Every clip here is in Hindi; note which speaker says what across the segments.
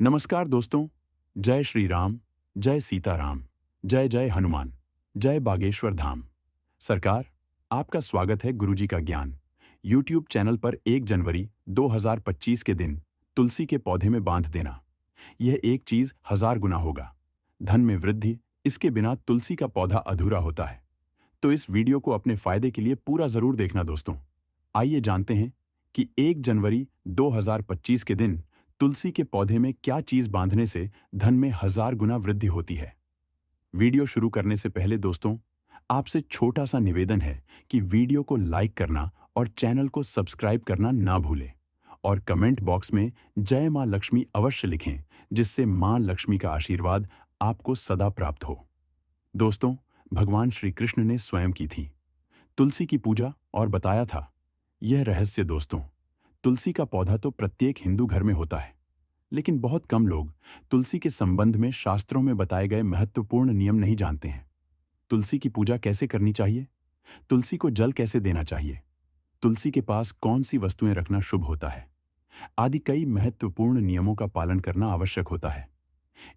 Speaker 1: नमस्कार दोस्तों। जय श्री राम, जय सीताराम, जय जय हनुमान, जय बागेश्वर धाम। सरकार, आपका स्वागत है गुरुजी का ज्ञान यूट्यूब चैनल पर। 1 जनवरी 2025 के दिन तुलसी के पौधे में बांध देना, यह एक चीज 1000 गुना होगा। धन में वृद्धि, इसके बिना तुलसी का पौधा अधूरा होता है। तो इस वीडियो को अपने फायदे के लिए पूरा जरूर देखना दोस्तों। आइए जानते हैं कि 1 जनवरी 2025 के दिन तुलसी के पौधे में क्या चीज बांधने से धन में 1000 गुना वृद्धि होती है। वीडियो शुरू करने से पहले दोस्तों, आपसे छोटा सा निवेदन है कि वीडियो को लाइक करना और चैनल को सब्सक्राइब करना ना भूलें। और कमेंट बॉक्स में जय मां लक्ष्मी अवश्य लिखें, जिससे मां लक्ष्मी का आशीर्वाद आपको सदा प्राप्त हो। दोस्तों, भगवान श्री कृष्ण ने स्वयं की थी तुलसी की पूजा और बताया था यह रहस्य। दोस्तों, तुलसी का पौधा तो प्रत्येक हिंदू घर में होता है, लेकिन बहुत कम लोग तुलसी के संबंध में शास्त्रों में बताए गए महत्वपूर्ण नियम नहीं जानते हैं। तुलसी की पूजा कैसे करनी चाहिए, तुलसी को जल कैसे देना चाहिए, तुलसी के पास कौन सी वस्तुएं रखना शुभ होता है, आदि कई महत्वपूर्ण नियमों का पालन करना आवश्यक होता है।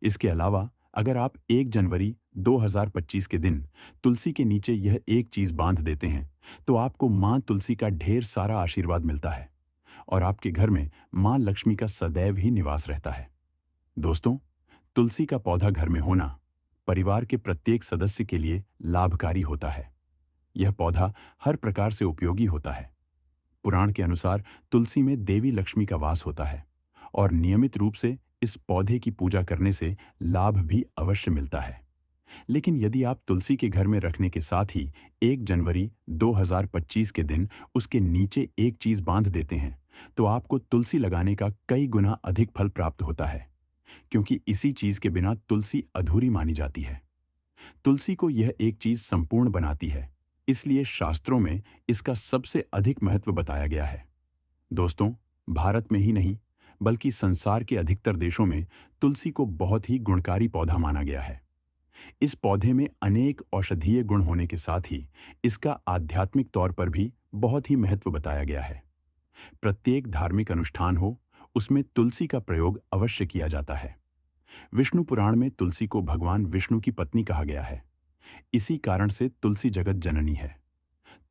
Speaker 1: इसके अलावा अगर आप 1 जनवरी 2025 के दिन तुलसी के नीचे यह एक चीज बांध देते हैं, तो आपको मां तुलसी का ढेर सारा आशीर्वाद मिलता है और आपके घर में मां लक्ष्मी का सदैव ही निवास रहता है। दोस्तों, तुलसी का पौधा घर में होना परिवार के प्रत्येक सदस्य के लिए लाभकारी होता है। यह पौधा हर प्रकार से उपयोगी होता है। पुराण के अनुसार तुलसी में देवी लक्ष्मी का वास होता है और नियमित रूप से इस पौधे की पूजा करने से लाभ भी अवश्य मिलता है। लेकिन यदि आप तुलसी के घर में रखने के साथ ही 1 जनवरी 2025 के दिन उसके नीचे एक चीज बांध देते हैं, तो आपको तुलसी लगाने का कई गुना अधिक फल प्राप्त होता है, क्योंकि इसी चीज के बिना तुलसी अधूरी मानी जाती है। तुलसी को यह एक चीज संपूर्ण बनाती है, इसलिए शास्त्रों में इसका सबसे अधिक महत्व बताया गया है। दोस्तों, भारत में ही नहीं बल्कि संसार के अधिकतर देशों में तुलसी को बहुत ही गुणकारी पौधा माना गया है। इस पौधे में अनेक औषधीय गुण होने के साथ ही इसका आध्यात्मिक तौर पर भी बहुत ही महत्व बताया गया है। प्रत्येक धार्मिक अनुष्ठान हो, उसमें तुलसी का प्रयोग अवश्य किया जाता है। विष्णु पुराण में तुलसी को भगवान विष्णु की पत्नी कहा गया है। इसी कारण से तुलसी जगत जननी है।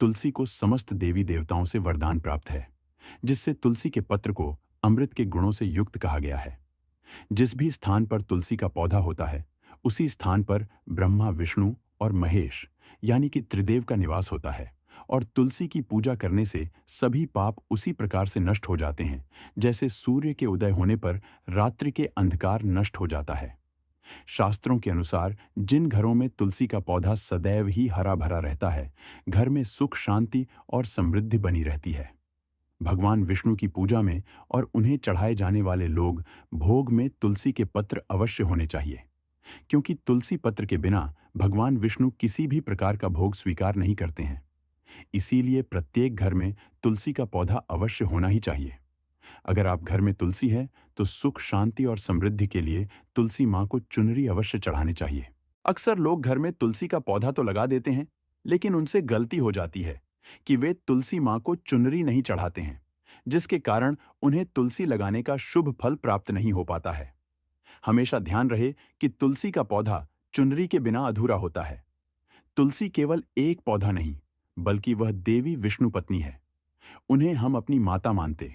Speaker 1: तुलसी को समस्त देवी देवताओं से वरदान प्राप्त है, जिससे तुलसी के पत्र को अमृत के गुणों से युक्त कहा गया है। जिस भी स्थान पर तुलसी का पौधा होता है, उसी स्थान पर ब्रह्मा, विष्णु और महेश यानी कि त्रिदेव का निवास होता है। और तुलसी की पूजा करने से सभी पाप उसी प्रकार से नष्ट हो जाते हैं, जैसे सूर्य के उदय होने पर रात्रि के अंधकार नष्ट हो जाता है। शास्त्रों के अनुसार जिन घरों में तुलसी का पौधा सदैव ही हरा भरा रहता है, घर में सुख, शांति और समृद्धि बनी रहती है। भगवान विष्णु की पूजा में और उन्हें चढ़ाए जाने वाले लोग भोग में तुलसी के पत्र अवश्य होने चाहिए, क्योंकि तुलसी पत्र के बिना भगवान विष्णु किसी भी प्रकार का भोग स्वीकार नहीं करते हैं। इसीलिए प्रत्येक घर में तुलसी का पौधा अवश्य होना ही चाहिए। अगर आप घर में तुलसी है, तो सुख, शांति और समृद्धि के लिए तुलसी मां को चुनरी अवश्य चढ़ानी चाहिए। अक्सर लोग घर में तुलसी का पौधा तो लगा देते हैं, लेकिन उनसे गलती हो जाती है कि वे तुलसी मां को चुनरी नहीं चढ़ाते हैं, जिसके कारण उन्हें तुलसी लगाने का शुभ फल प्राप्त नहीं हो पाता है। हमेशा ध्यान रहे कि तुलसी का पौधा चुनरी के बिना अधूरा होता है। तुलसी केवल एक पौधा नहीं, बल्कि वह देवी विष्णु पत्नी है। उन्हें हम अपनी माता मानते,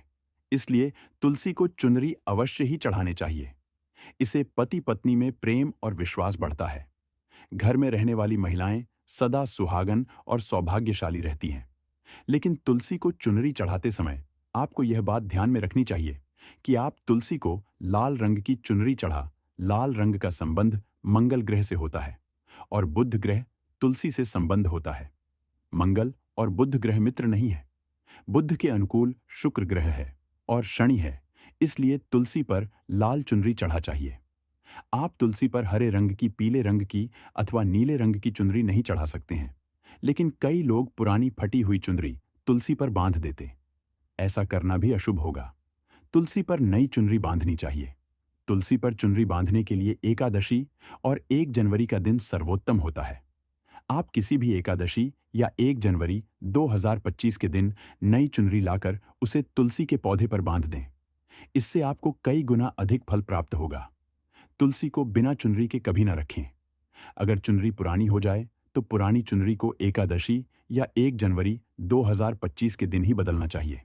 Speaker 1: इसलिए तुलसी को चुनरी अवश्य ही चढ़ाने चाहिए। इसे पति पत्नी में प्रेम और विश्वास बढ़ता है। घर में रहने वाली महिलाएं सदा सुहागन और सौभाग्यशाली रहती हैं। लेकिन तुलसी को चुनरी चढ़ाते समय आपको यह बात ध्यान में रखनी चाहिए कि आप तुलसी को लाल रंग की चुनरी चढ़ा। लाल रंग का संबंध मंगल ग्रह से होता है और बुध ग्रह तुलसी से संबंध होता है। मंगल और बुध ग्रह मित्र नहीं है। बुध के अनुकूल शुक्र ग्रह है और शनि है, इसलिए तुलसी पर लाल चुनरी चढ़ा चाहिए। आप तुलसी पर हरे रंग की, पीले रंग की अथवा नीले रंग की चुनरी नहीं चढ़ा सकते हैं, लेकिन कई लोग पुरानी फटी हुई चुनरी तुलसी पर बांध देते। ऐसा करना भी अशुभ होगा। तुलसी पर नई चुनरी बांधनी चाहिए। तुलसी पर चुनरी बांधने के लिए एकादशी और 1 जनवरी का दिन सर्वोत्तम होता है। आप किसी भी एकादशी या 1 जनवरी 2025 के दिन नई चुनरी लाकर उसे तुलसी के पौधे पर बांध दें। इससे आपको कई गुना अधिक फल प्राप्त होगा। तुलसी को बिना चुनरी के कभी ना रखें। अगर चुनरी पुरानी हो जाए तो पुरानी चुनरी को एकादशी या 1 जनवरी 2025 के दिन ही बदलना चाहिए।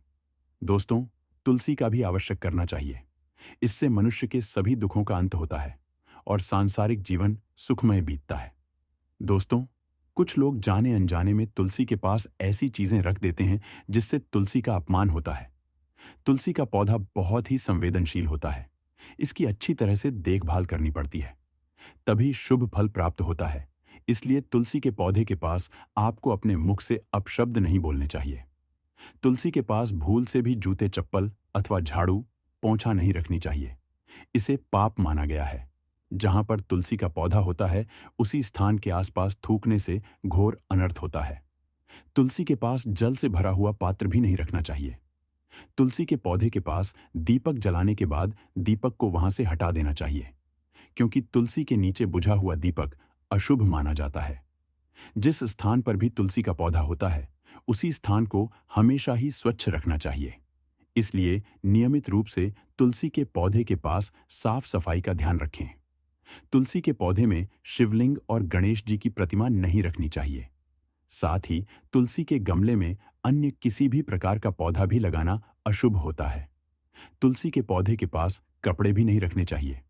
Speaker 1: दोस्तों, तुलसी का भी आवश्यक करना चाहिए। इससे मनुष्य के सभी दुखों का अंत होता है और सांसारिक जीवन सुखमय बीतता है। दोस्तों, कुछ लोग जाने अनजाने में तुलसी के पास ऐसी चीजें रख देते हैं जिससे तुलसी का अपमान होता है। तुलसी का पौधा बहुत ही संवेदनशील होता है। इसकी अच्छी तरह से देखभाल करनी पड़ती है, तभी शुभ फल प्राप्त होता है। इसलिए तुलसी के पौधे के पास आपको अपने मुख से अपशब्द नहीं बोलने चाहिए। तुलसी के पास भूल से भी जूते चप्पल अथवा झाड़ू पोंछा नहीं रखनी चाहिए। इसे पाप माना गया है। जहां पर तुलसी का पौधा होता है, उसी स्थान के आसपास थूकने से घोर अनर्थ होता है। तुलसी के पास जल से भरा हुआ पात्र भी नहीं रखना चाहिए। तुलसी के पौधे के पास दीपक जलाने के बाद दीपक को वहां से हटा देना चाहिए, क्योंकि तुलसी के नीचे बुझा हुआ दीपक अशुभ माना जाता है। जिस स्थान पर भी तुलसी का पौधा होता है, उसी स्थान को हमेशा ही स्वच्छ रखना चाहिए। इसलिए नियमित रूप से तुलसी के पौधे के पास साफ सफाई का ध्यान रखें। तुलसी के पौधे में शिवलिंग और गणेश जी की प्रतिमा नहीं रखनी चाहिए। साथ ही तुलसी के गमले में अन्य किसी भी प्रकार का पौधा भी लगाना अशुभ होता है। तुलसी के पौधे के पास कपड़े भी नहीं रखने चाहिए,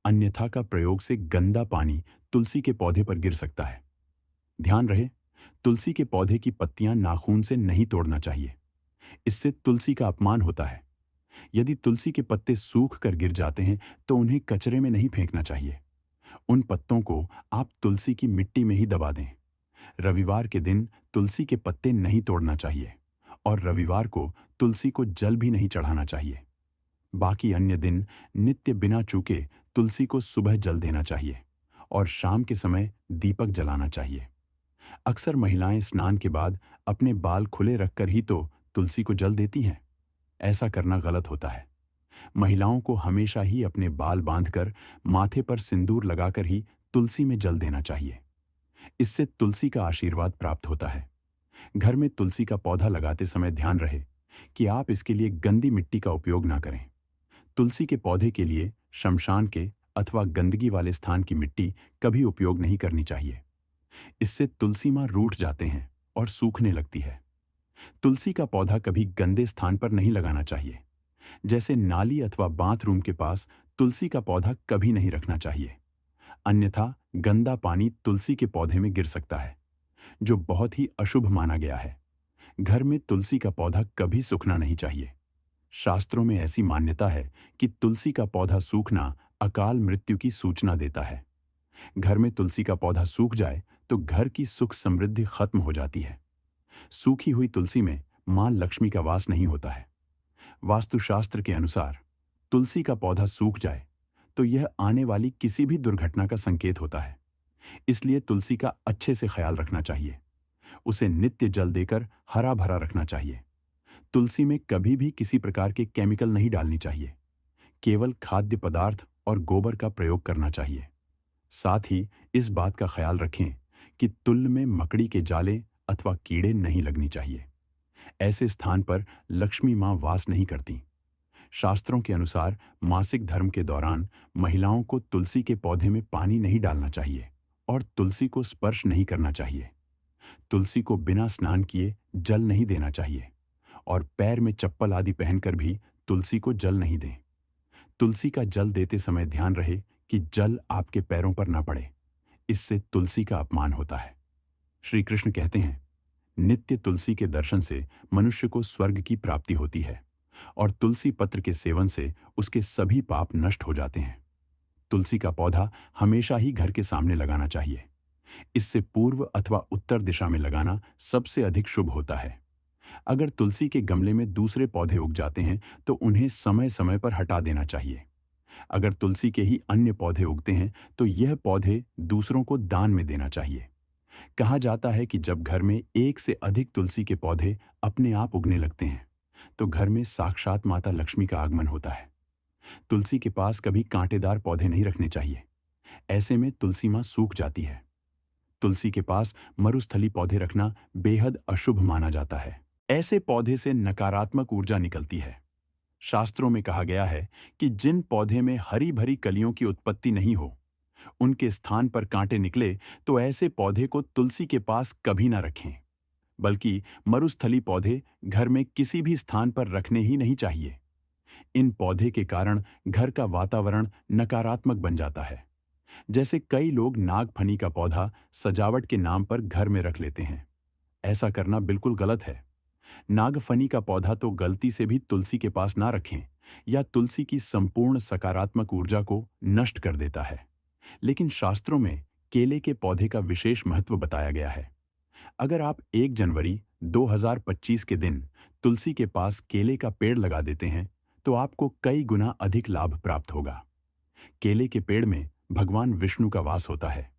Speaker 1: अन्यथा का प्रयोग से गंदा पानी तुलसी के पौधे पर गिर सकता है। ध्यान रहे, तुलसी के पौधे की पत्तियां नाखून से नहीं तोड़ना चाहिए। इससे तुलसी का अपमान होता है। यदि तुलसी के पत्ते सूख कर गिर जाते हैं तो उन्हें कचरे में नहीं फेंकना चाहिए। उन पत्तों को आप तुलसी की मिट्टी में ही दबा दें। रविवार के दिन तुलसी के पत्ते नहीं तोड़ना चाहिए और रविवार को तुलसी को जल भी नहीं चढ़ाना चाहिए। बाकी अन्य दिन नित्य बिना चूके तुलसी को सुबह जल देना चाहिए और शाम के समय दीपक जलाना चाहिए। अक्सर महिलाएं स्नान के बाद अपने बाल खुले रखकर ही तो तुलसी को जल देती हैं। ऐसा करना गलत होता है। महिलाओं को हमेशा ही अपने बाल बांधकर माथे पर सिंदूर लगाकर ही तुलसी में जल देना चाहिए। इससे तुलसी का आशीर्वाद प्राप्त होता है। घर में तुलसी का पौधा लगाते समय ध्यान रहे कि आप इसके लिए गंदी मिट्टी का उपयोग ना करें। तुलसी के पौधे के लिए शमशान के अथवा गंदगी वाले स्थान की मिट्टी कभी उपयोग नहीं करनी चाहिए। इससे तुलसी मां रूठ जाते हैं और सूखने लगती है। तुलसी का पौधा कभी गंदे स्थान पर नहीं लगाना चाहिए। जैसे नाली अथवा बाथरूम के पास तुलसी का पौधा कभी नहीं रखना चाहिए, अन्यथा गंदा पानी तुलसी के पौधे में गिर सकता है, जो बहुत ही अशुभ माना गया है। घर में तुलसी का पौधा कभी सूखना नहीं चाहिए। शास्त्रों में ऐसी मान्यता है कि तुलसी का पौधा सूखना अकाल मृत्यु की सूचना देता है। घर में तुलसी का पौधा सूख जाए तो घर की सुख समृद्धि खत्म हो जाती है। सूखी हुई तुलसी में मां लक्ष्मी का वास नहीं होता है। वास्तुशास्त्र के अनुसार तुलसी का पौधा सूख जाए तो यह आने वाली किसी भी दुर्घटना का संकेत होता है। इसलिए तुलसी का अच्छे से ख्याल रखना चाहिए। उसे नित्य जल देकर हरा भरा रखना चाहिए। तुलसी में कभी भी किसी प्रकार के केमिकल नहीं डालनी चाहिए। केवल खाद्य पदार्थ और गोबर का प्रयोग करना चाहिए। साथ ही इस बात का ख्याल रखें कि तुल्य में मकड़ी के जाले अथवा कीड़े नहीं लगनी चाहिए। ऐसे स्थान पर लक्ष्मी मां वास नहीं करती। शास्त्रों के अनुसार मासिक धर्म के दौरान महिलाओं को तुलसी के पौधे में पानी नहीं डालना चाहिए और तुलसी को स्पर्श नहीं करना चाहिए। तुलसी को बिना स्नान किए जल नहीं देना चाहिए और पैर में चप्पल आदि पहनकर भी तुलसी को जल नहीं दें। तुलसी का जल देते समय ध्यान रहे कि जल आपके पैरों पर न पड़े। इससे तुलसी का अपमान होता है। श्री कृष्ण कहते हैं, नित्य तुलसी के दर्शन से मनुष्य को स्वर्ग की प्राप्ति होती है और तुलसी पत्र के सेवन से उसके सभी पाप नष्ट हो जाते हैं। तुलसी का पौधा हमेशा ही घर के सामने लगाना चाहिए। इससे पूर्व अथवा उत्तर दिशा में लगाना सबसे अधिक शुभ होता है। अगर तुलसी के गमले में दूसरे पौधे उग जाते हैं तो उन्हें समय समय पर हटा देना चाहिए। अगर तुलसी के ही अन्य पौधे उगते हैं तो यह पौधे दूसरों को दान में देना चाहिए। कहा जाता है कि जब घर में एक से अधिक तुलसी के पौधे अपने आप उगने लगते हैं तो घर में साक्षात माता लक्ष्मी का आगमन होता है। तुलसी के पास कभी कांटेदार पौधे नहीं रखने चाहिए। ऐसे में तुलसी मां सूख जाती है। तुलसी के पास मरुस्थली पौधे रखना बेहद अशुभ माना जाता है। ऐसे पौधे से नकारात्मक ऊर्जा निकलती है। शास्त्रों में कहा गया है कि जिन पौधे में हरी भरी कलियों की उत्पत्ति नहीं हो, उनके स्थान पर कांटे निकले तो ऐसे पौधे को तुलसी के पास कभी ना रखें, बल्कि मरुस्थली पौधे घर में किसी भी स्थान पर रखने ही नहीं चाहिए। इन पौधे के कारण घर का वातावरण नकारात्मक बन जाता है। जैसे कई लोग नागफनी का पौधा सजावट के नाम पर घर में रख लेते हैं। ऐसा करना बिल्कुल गलत है। नागफनी का पौधा तो गलती से भी तुलसी के पास ना रखें, या तुलसी की संपूर्ण सकारात्मक ऊर्जा को नष्ट कर देता है। लेकिन शास्त्रों में केले के पौधे का विशेष महत्व बताया गया है। अगर आप 1 जनवरी 2025 के दिन तुलसी के पास केले का पेड़ लगा देते हैं, तो आपको कई गुना अधिक लाभ प्राप्त होगा। केले के पेड़ में भगवान विष्णु का वास होता है।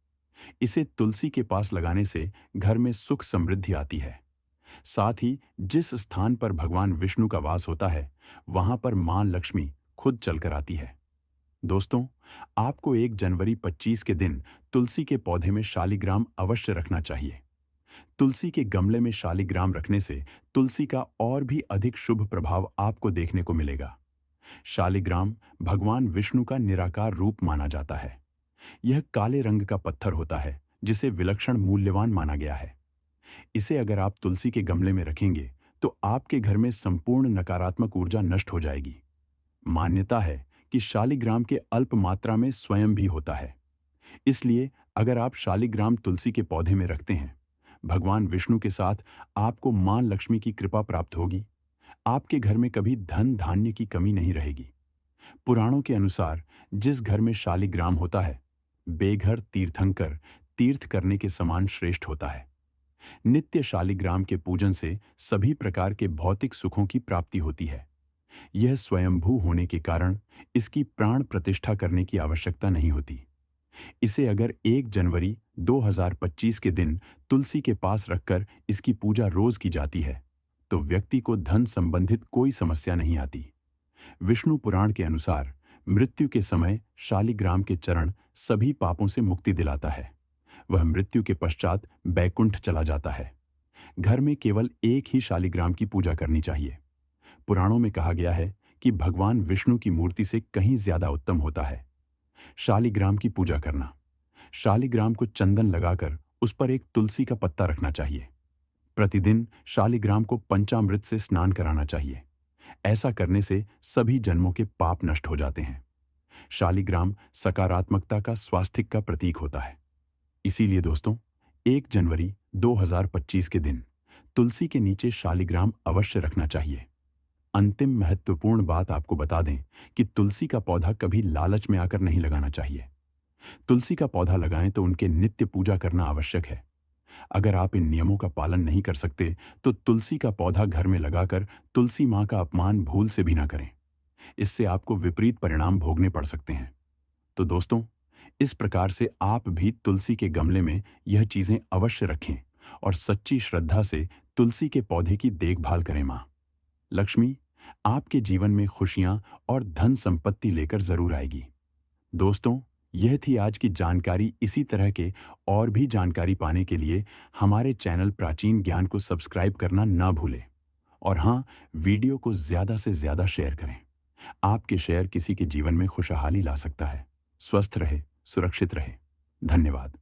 Speaker 1: इसे तुलसी के पास लगाने से घर में सुख समृद्धि आती है। साथ ही जिस स्थान पर भगवान विष्णु का वास होता है, वहां पर मां लक्ष्मी खुद चलकर आती है। दोस्तों, आपको 1 जनवरी 25 के दिन तुलसी के पौधे में शालिग्राम अवश्य रखना चाहिए। तुलसी के गमले में शालिग्राम रखने से तुलसी का और भी अधिक शुभ प्रभाव आपको देखने को मिलेगा। शालिग्राम भगवान विष्णु का निराकार रूप माना जाता है। यह काले रंग का पत्थर होता है, जिसे विलक्षण मूल्यवान माना गया है। इसे अगर आप तुलसी के गमले में रखेंगे, तो आपके घर में संपूर्ण नकारात्मक ऊर्जा नष्ट हो जाएगी। मान्यता है कि शालिग्राम के अल्प मात्रा में स्वयं भी होता है। इसलिए अगर आप शालिग्राम तुलसी के पौधे में रखते हैं, भगवान विष्णु के साथ आपको मां लक्ष्मी की कृपा प्राप्त होगी। आपके घर में कभी धन धान्य की कमी नहीं रहेगी। पुराणों के अनुसार जिस घर में शालिग्राम होता है, बेघर तीर्थंकर तीर्थ करने के समान श्रेष्ठ होता है। नित्य शालिग्राम के पूजन से सभी प्रकार के भौतिक सुखों की प्राप्ति होती है। यह स्वयंभू होने के कारण इसकी प्राण प्रतिष्ठा करने की आवश्यकता नहीं होती। इसे अगर 1 जनवरी 2025 के दिन तुलसी के पास रखकर इसकी पूजा रोज की जाती है, तो व्यक्ति को धन संबंधित कोई समस्या नहीं आती। विष्णु पुराण के अनुसार मृत्यु के समय शालिग्राम के चरण सभी पापों से मुक्ति दिलाता है। वह मृत्यु के पश्चात बैकुंठ चला जाता है। घर में केवल एक ही शालिग्राम की पूजा करनी चाहिए। पुराणों में कहा गया है कि भगवान विष्णु की मूर्ति से कहीं ज्यादा उत्तम होता है शालिग्राम की पूजा करना। शालिग्राम को चंदन लगाकर उस पर एक तुलसी का पत्ता रखना चाहिए। प्रतिदिन शालिग्राम को पंचामृत से स्नान कराना चाहिए। ऐसा करने से सभी जन्मों के पाप नष्ट हो जाते हैं। शालिग्राम सकारात्मकता का स्वास्तिक का प्रतीक होता है। इसीलिए दोस्तों, 1 जनवरी 2025 के दिन तुलसी के नीचे शालिग्राम अवश्य रखना चाहिए। अंतिम महत्वपूर्ण बात आपको बता दें कि तुलसी का पौधा कभी लालच में आकर नहीं लगाना चाहिए। तुलसी का पौधा लगाएं तो उनके नित्य पूजा करना आवश्यक है। अगर आप इन नियमों का पालन नहीं कर सकते, तो तुलसी का पौधा घर में लगाकर तुलसी मां का अपमान भूल से भी ना करें। इससे आपको विपरीत परिणाम भोगने पड़ सकते हैं। तो दोस्तों, इस प्रकार से आप भी तुलसी के गमले में यह चीजें अवश्य रखें और सच्ची श्रद्धा से तुलसी के पौधे की देखभाल करें। मां लक्ष्मी आपके जीवन में खुशियां और धन संपत्ति लेकर जरूर आएगी। दोस्तों, यह थी आज की जानकारी। इसी तरह के और भी जानकारी पाने के लिए हमारे चैनल प्राचीन ज्ञान को सब्सक्राइब करना ना भूलें। और हाँ, वीडियो को ज्यादा से ज्यादा शेयर करें। आपके शेयर किसी के जीवन में खुशहाली ला सकता है। स्वस्थ रहे, सुरक्षित रहे। धन्यवाद।